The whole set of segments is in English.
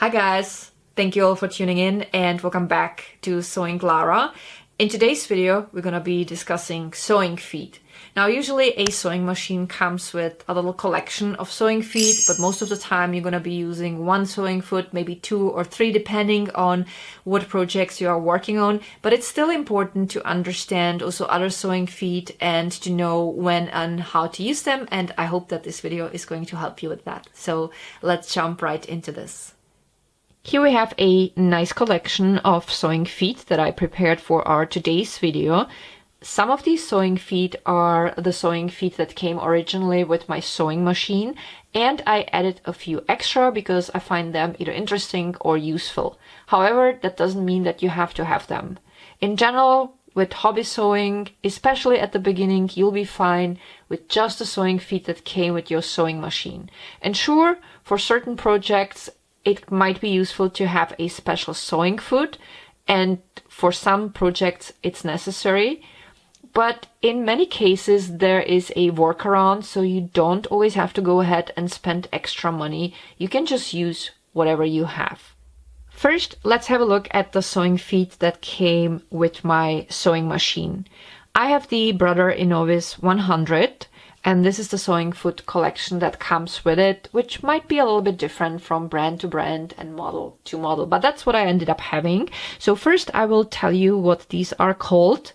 Hi guys, thank you all for tuning in and welcome back to Sewing Clara. In today's video, we're gonna be discussing sewing feet. Now, usually a sewing machine comes with a little collection of sewing feet, but most of the time you're gonna be using one sewing foot, maybe 2 or 3, depending on what projects you are working on. But it's still important to understand also other sewing feet and to know when and how to use them. And I hope that this video is going to help you with that. So let's jump right into this. Here we have a nice collection of sewing feet that I prepared for our today's video. Some of these sewing feet are the sewing feet that came originally with my sewing machine, and I added a few extra because I find them either interesting or useful. However, that doesn't mean that you have to have them. In general, with hobby sewing, especially at the beginning, you'll be fine with just the sewing feet that came with your sewing machine. And sure, for certain projects, it might be useful to have a special sewing foot, and for some projects it's necessary. But in many cases there is a workaround, so you don't always have to go ahead and spend extra money. You can just use whatever you have. First, let's have a look at the sewing feet that came with my sewing machine. I have the Brother Innovis 100. And this is the sewing foot collection that comes with it, which might be a little bit different from brand to brand and model to model, but that's what I ended up having. So first I will tell you what these are called,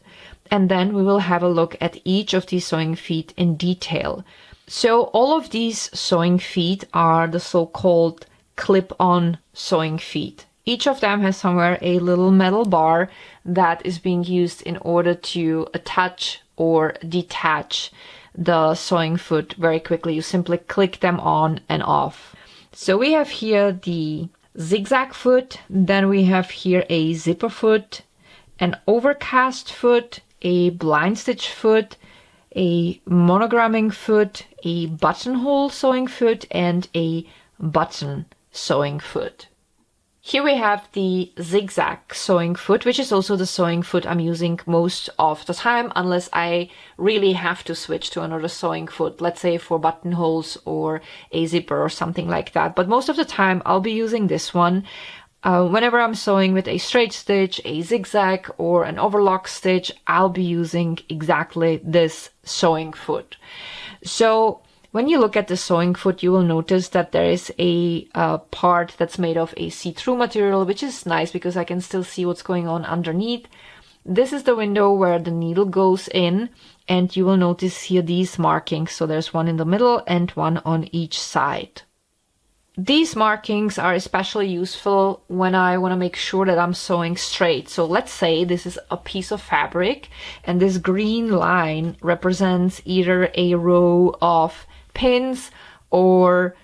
and then we will have a look at each of these sewing feet in detail. So all of these sewing feet are the so-called clip-on sewing feet. Each of them has somewhere a little metal bar that is being used in order to attach or detach the sewing foot very quickly. You simply click them on and off. So we have here the zigzag foot, then we have here a zipper foot, an overcast foot, a blind stitch foot, a monogramming foot, a buttonhole sewing foot, and a button sewing foot. Here we have the zigzag sewing foot, which is also the sewing foot I'm using most of the time, unless I really have to switch to another sewing foot, let's say for buttonholes or a zipper or something like that. But most of the time I'll be using this one. Whenever I'm sewing with a straight stitch, a zigzag, or an overlock stitch, I'll be using exactly this sewing foot. So when you look at the sewing foot, you will notice that there is a part that's made of a see-through material, which is nice because I can still see what's going on underneath. This is the window where the needle goes in, and you will notice here these markings. So there's one in the middle and one on each side. These markings are especially useful when I want to make sure that I'm sewing straight. So let's say this is a piece of fabric, and this green line represents either a row of pins or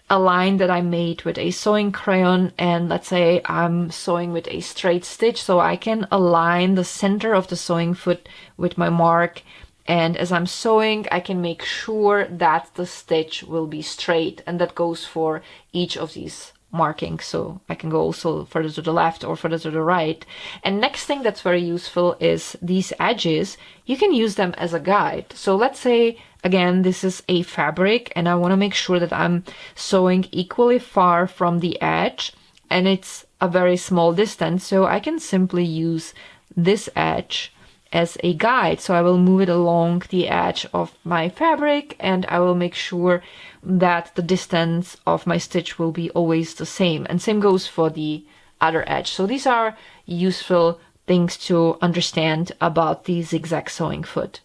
a line that I made with a sewing crayon, and let's say I'm sewing with a straight stitch, so I can align the center of the sewing foot with my mark, and as I'm sewing I can make sure that the stitch will be straight, and that goes for each of these markings. So I can go also further to the left or further to the right. And next thing that's very useful is these edges. You can use them as a guide. So let's say again this is a fabric and I want to make sure that I'm sewing equally far from the edge, and it's a very small distance, so I can simply use this edge as a guide. So I will move it along the edge of my fabric, and I will make sure that the distance of my stitch will be always the same, and same goes for the other edge. So these are useful things to understand about the zigzag sewing foot.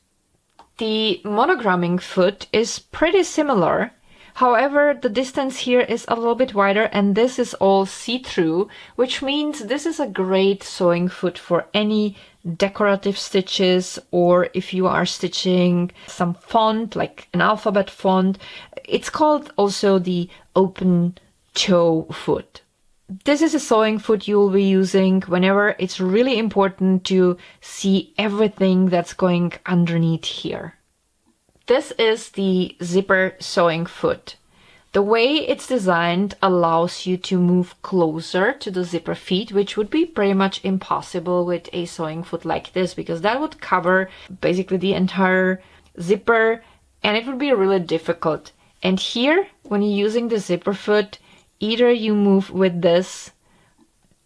The monogramming foot is pretty similar. However, the distance here is a little bit wider, and this is all see-through, which means this is a great sewing foot for any decorative stitches, or if you are stitching some font like an alphabet font. It's called also the open toe foot. This is a sewing foot you will be using whenever it's really important to see everything that's going underneath here. This is the zipper sewing foot. The way it's designed allows you to move closer to the zipper feet, which would be pretty much impossible with a sewing foot like this, because that would cover basically the entire zipper and it would be really difficult. And here, when you're using the zipper foot, either you move with this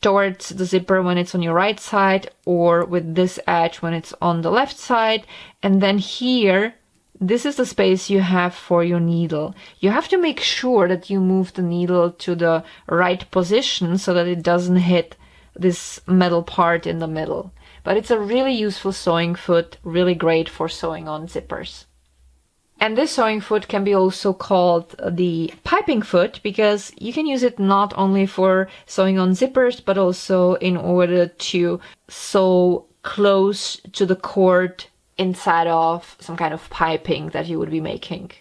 towards the zipper when it's on your right side, or with this edge when it's on the left side. And then here, this is the space you have for your needle. You have to make sure that you move the needle to the right position so that it doesn't hit this metal part in the middle. But it's a really useful sewing foot, really great for sewing on zippers. And this sewing foot can be also called the piping foot, because you can use it not only for sewing on zippers, but also in order to sew close to the cord inside of some kind of piping that you would be making.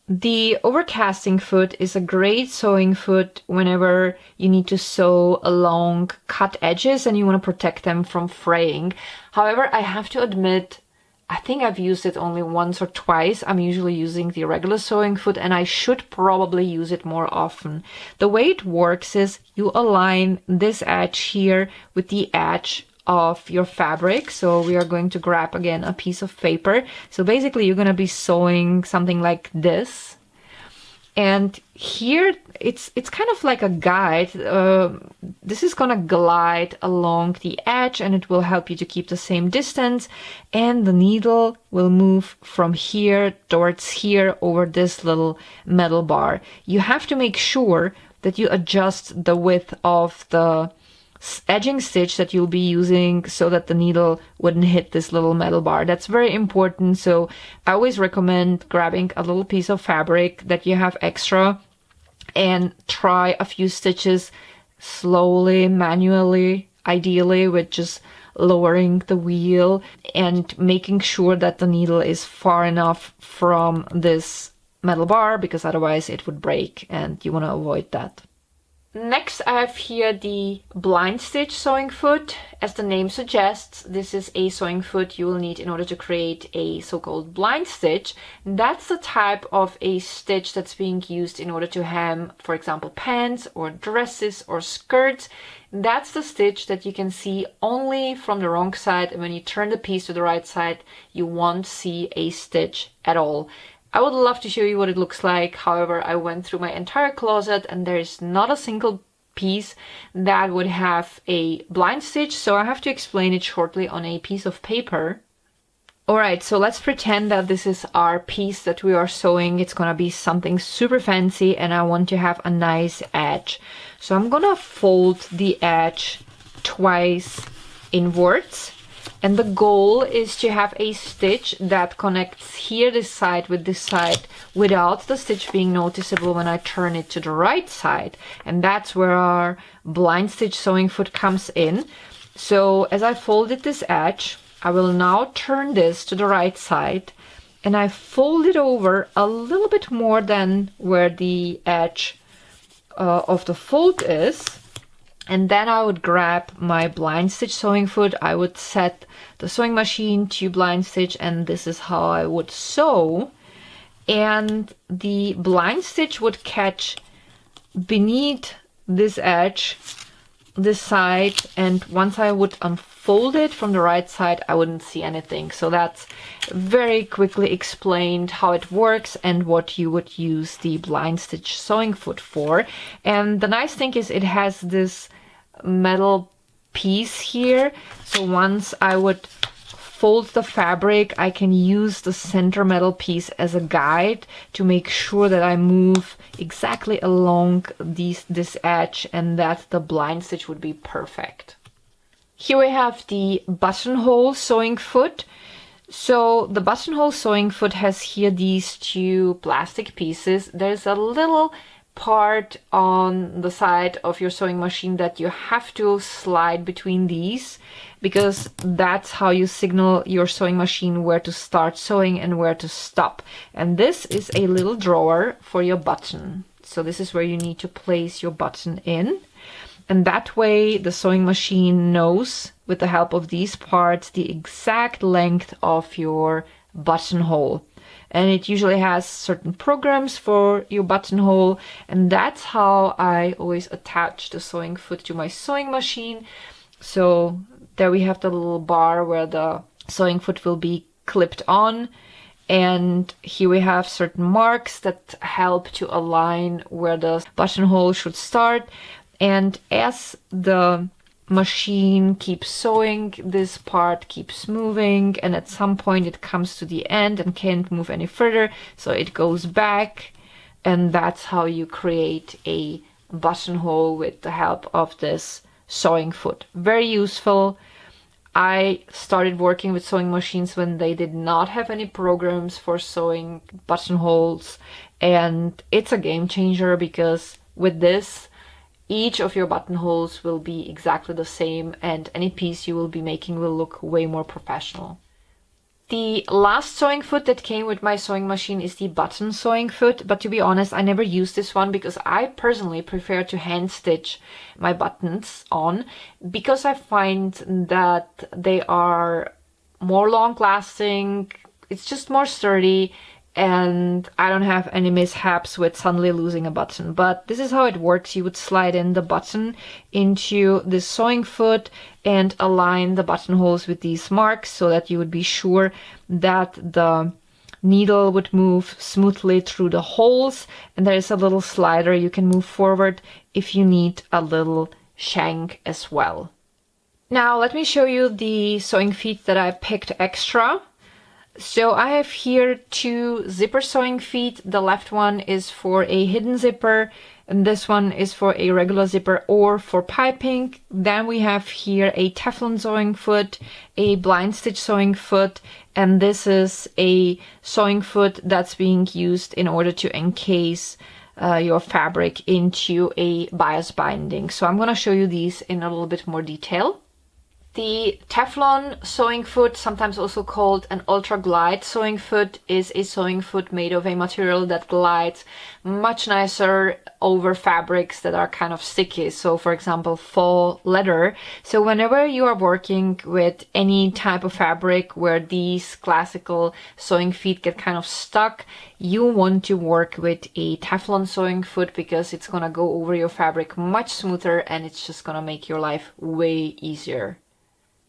The overcasting foot is a great sewing foot whenever you need to sew along cut edges and you want to protect them from fraying. However, I have to admit, I think I've used it only once or twice. I'm usually using the regular sewing foot, and I should probably use it more often. The way it works is you align this edge here with the edge of your fabric. So we are going to grab again a piece of paper. So basically you're going to be sewing something like this. And here it's kind of like a guide. This is going to glide along the edge, and it will help you to keep the same distance. And the needle will move from here towards here over this little metal bar. You have to make sure that you adjust the width of the edging stitch that you'll be using so that the needle wouldn't hit this little metal bar. That's very important. So I always recommend grabbing a little piece of fabric that you have extra and try a few stitches slowly, manually, ideally with just lowering the wheel and making sure that the needle is far enough from this metal bar, because otherwise it would break, and you want to avoid that. Next, I have here the blind stitch sewing foot. As the name suggests, this is a sewing foot you will need in order to create a so-called blind stitch. That's the type of a stitch that's being used in order to hem, for example, pants or dresses or skirts. That's the stitch that you can see only from the wrong side, and when you turn the piece to the right side, you won't see a stitch at all. I would love to show you what it looks like. However, I went through my entire closet and there is not a single piece that would have a blind stitch, so I have to explain it shortly on a piece of paper. Alright, so let's pretend that this is our piece that we are sewing. It's gonna be something super fancy and I want to have a nice edge. So I'm gonna fold the edge twice inwards. And the goal is to have a stitch that connects here, this side with this side, without the stitch being noticeable when I turn it to the right side. And that's where our blind stitch sewing foot comes in. So as I folded this edge, I will now turn this to the right side, and I fold it over a little bit more than where the edge of the fold is. And then I would grab my blind stitch sewing foot. I would set the sewing machine to blind stitch, and this is how I would sew. And the blind stitch would catch beneath this edge, this side, and once I would unfold it from the right side, I wouldn't see anything. So that's very quickly explained how it works and what you would use the blind stitch sewing foot for. And the nice thing is it has this metal piece here, so once I would fold the fabric, I can use the center metal piece as a guide to make sure that I move exactly along this edge, and that the blind stitch would be perfect. Here we have the buttonhole sewing foot. So the buttonhole sewing foot has here these two plastic pieces. There's a little part on the side of your sewing machine that you have to slide between these, because that's how you signal your sewing machine where to start sewing and where to stop. And this is a little drawer for your button. So this is where you need to place your button in. And that way the sewing machine knows, with the help of these parts, the exact length of your buttonhole. And it usually has certain programs for your buttonhole, and that's how I always attach the sewing foot to my sewing machine. So there we have the little bar where the sewing foot will be clipped on, And here we have certain marks that help to align where the buttonhole should start. And as the machine keeps sewing, this part keeps moving, and at some point it comes to the end and can't move any further, so it goes back, and that's how you create a buttonhole with the help of this sewing foot. Very useful. I started working with sewing machines when they did not have any programs for sewing buttonholes, and it's a game changer because with this, each of your buttonholes will be exactly the same, and any piece you will be making will look way more professional. The last sewing foot that came with my sewing machine is the button sewing foot, but to be honest, I never used this one because I personally prefer to hand stitch my buttons on, because I find that they are more long lasting, it's just more sturdy, and I don't have any mishaps with suddenly losing a button. But this is how it works. You would slide in the button into this sewing foot and align the buttonholes with these marks so that you would be sure that the needle would move smoothly through the holes. And there is a little slider you can move forward if you need a little shank as well. Now let me show you the sewing feet that I picked extra. So I have here two zipper sewing feet. The left one is for a hidden zipper, and this one is for a regular zipper or for piping. Then we have here a Teflon sewing foot, a blind stitch sewing foot, and this is a sewing foot that's being used in order to encase your fabric into a bias binding. So I'm going to show you these in a little bit more detail. The Teflon sewing foot, sometimes also called an ultra glide sewing foot, is a sewing foot made of a material that glides much nicer over fabrics that are kind of sticky. So for example, faux leather. So whenever you are working with any type of fabric where these classical sewing feet get kind of stuck, you want to work with a Teflon sewing foot because it's gonna go over your fabric much smoother and it's just gonna make your life way easier.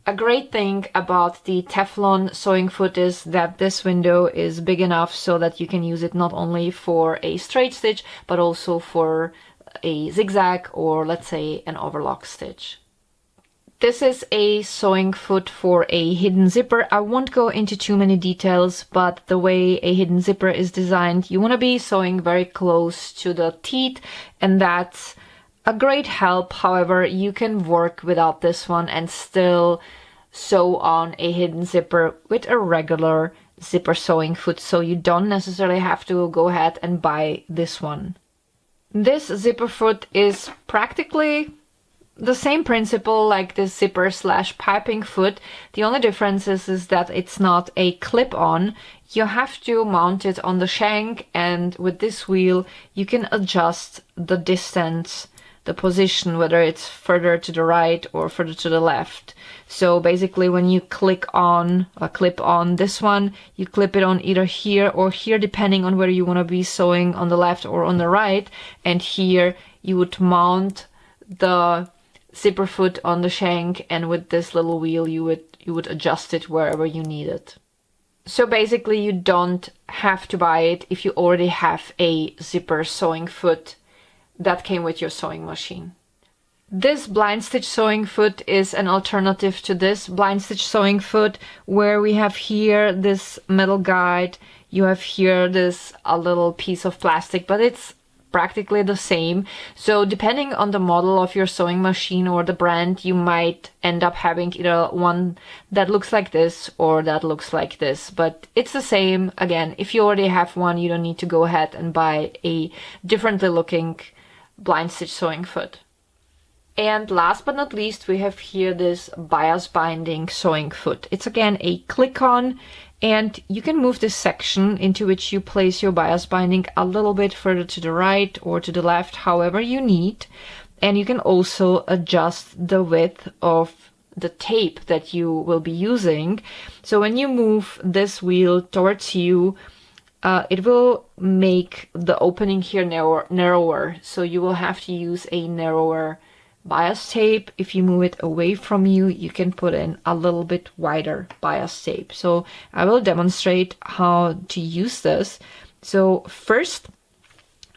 A great thing about the Teflon sewing foot is that this window is big enough so that you can use it not only for a straight stitch, but also for a zigzag or let's say an overlock stitch. This is a sewing foot for a hidden zipper. I won't go into too many details, but the way a hidden zipper is designed, you want to be sewing very close to the teeth, and that's a great help. However, you can work without this one and still sew on a hidden zipper with a regular zipper sewing foot, so you don't necessarily have to go ahead and buy this one. This zipper foot is practically the same principle like this zipper slash piping foot. The only difference is that it's not a clip-on. You have to mount it on the shank, and with this wheel you can adjust the distance, the position, whether it's further to the right or further to the left. So basically when you clip on this one, you clip it on either here or here, depending on whether you want to be sewing on the left or on the right. And here you would mount the zipper foot on the shank, and with this little wheel you would adjust it wherever you need it. So basically you don't have to buy it if you already have a zipper sewing foot that came with your sewing machine. This blind stitch sewing foot is an alternative to this blind stitch sewing foot, where we have here this metal guide, you have here this a little piece of plastic, but it's practically the same. So depending on the model of your sewing machine or the brand, you might end up having either one that looks like this or that looks like this, but it's the same. Again, if you already have one, you don't need to go ahead and buy a differently looking blind stitch sewing foot. And last but not least, we have here this bias binding sewing foot. It's again a click-on, and you can move this section into which you place your bias binding a little bit further to the right or to the left, however you need. And you can also adjust the width of the tape that you will be using. So when you move this wheel towards you, it will make the opening here narrower, so you will have to use a narrower bias tape. If you move it away from you, you can put in a little bit wider bias tape. So I will demonstrate how to use this. So first,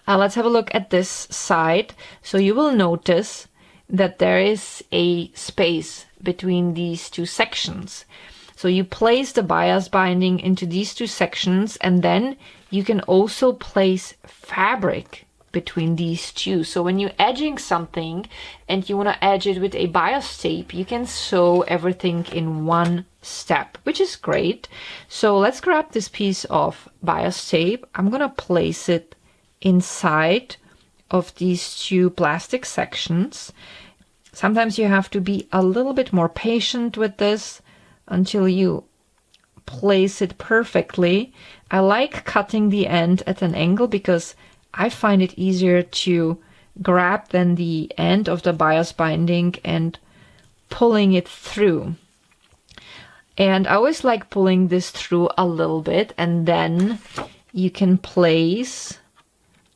let's have a look at this side. So you will notice that there is a space between these two sections. So you place the bias binding into these two sections, and then you can also place fabric between these two. So when you're edging something and you want to edge it with a bias tape, you can sew everything in one step, which is great. So let's grab this piece of bias tape. I'm gonna place it inside of these two plastic sections. Sometimes you have to be a little bit more patient with this until you place it perfectly. I like cutting the end at an angle because I find it easier to grab than the end of the bias binding and pulling it through. And I always like pulling this through a little bit, and then you can place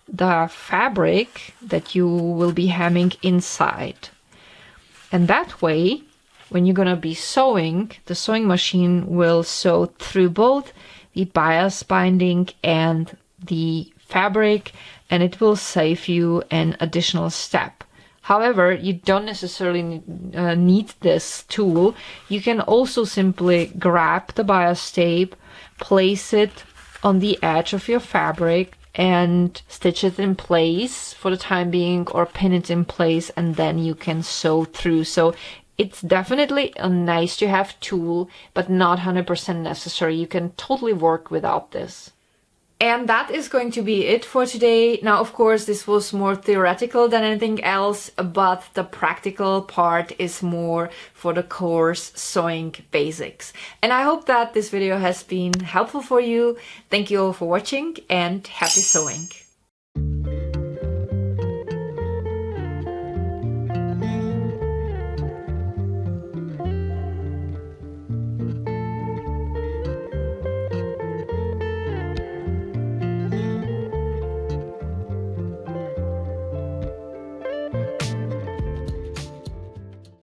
the fabric that you will be hemming inside. And that way, when you're gonna be sewing, the sewing machine will sew through both the bias binding and the fabric, and it will save you an additional step. However, you don't necessarily need this tool. You can also simply grab the bias tape, place it on the edge of your fabric, and stitch it in place for the time being, or pin it in place, and then you can sew through. So it's definitely a nice to have tool, but not 100% necessary. You can totally work without this. And that is going to be it for today. Now, of course, this was more theoretical than anything else, but the practical part is more for the course sewing basics. And I hope that this video has been helpful for you. Thank you all for watching, and happy sewing!